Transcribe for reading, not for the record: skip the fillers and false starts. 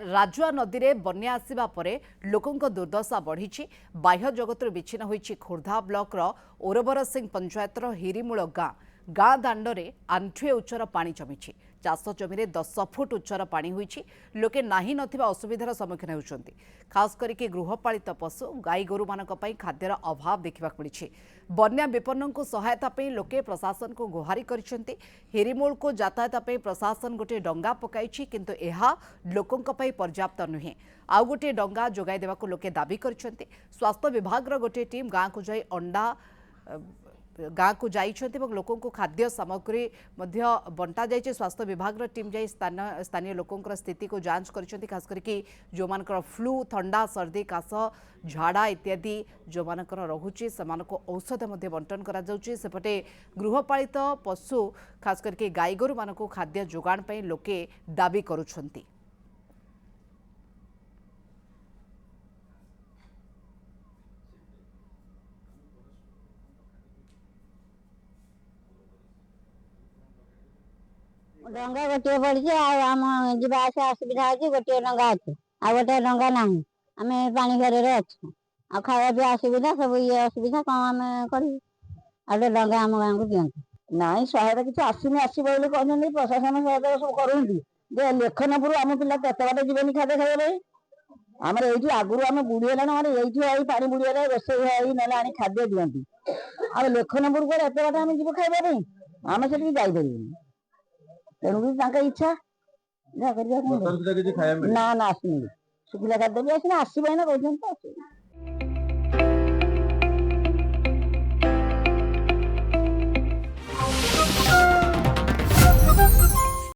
राजुआ नदी में बन्या आसिबा परे लोकंक दुर्दशा बढ़ी। बाह्य जगत विच्छिन्न होईछि खोर्धा ब्लॉक ओरबर सिंह पंचायतर हिरीमूल गाँ गाँ दाण्डे आंठुए उच्चर पानी जमी। चाष जमी 10 फुट उच्चर पानी होईछि। लोके नाही नथिबा असुविधार सम्मुखीन होउछन्ति। खास करिके गृहपालित पशु गाई गोरु मानक पई खाद्यर अभाव देखा मिली। बन्या विपन्न को सहायता पे लोके प्रशासन को गुहारी करिसेंति। हिरीमूल को यातायात पे प्रशासन गोटे डंगा पकाइछि, किंतु एहा लोकंक पई पर्याप्त नुहे। आउ गोटे डंगा जोगाई देवाको लोके दाबी करिसेंति। स्वास्थ्य विभाग गोटे टीम गाँ को जाई अंडा गाँ को जाइछन्ति और लोकों को खाद्य सामग्री मध्य बंटा जाइछे। स्वास्थ्य विभाग टीम जाई स्थानीय लोकों स्थिति को जांच करिसेंति। खास करके जो मानकर फ्लू ठंडा सर्दी काश झाड़ा इत्यादि जो मानकर रहुछि सेमानको औषध मध्य बंटन करा जाउछि। सेपटे गृहपालित पशु खास करके गाई गोरु मानको खाद्य जोगाण पई लोके दाबी करुछन्ति। डंगा गोटे पड़ी आम जावास असुविधा अच्छी गोटे डंगा अच्छे आ गोटे डंगा ना आम पानी घर अच्छे आ खावा पीवा असुविधा सब ये असुविधा कौन आम कर डंगा आम गाँव को दिखती ना सहायता किसी आसनी आसो कहते प्रशासन सहायता सब कर लेखनपुर आम पिला केत बाटे जीवन खाद्य खाଇବା आम ये आगुरी आम बुड़ीगला ये पानी बुड़ीगला रोषे ना खाद्य दिखती आ लेखनपुर को एत बाटे आम जीव खाଇବା आम से जापर तेणुक इच्छा ना ना आसनी शुखला खाद्य भी आसना आसना कहते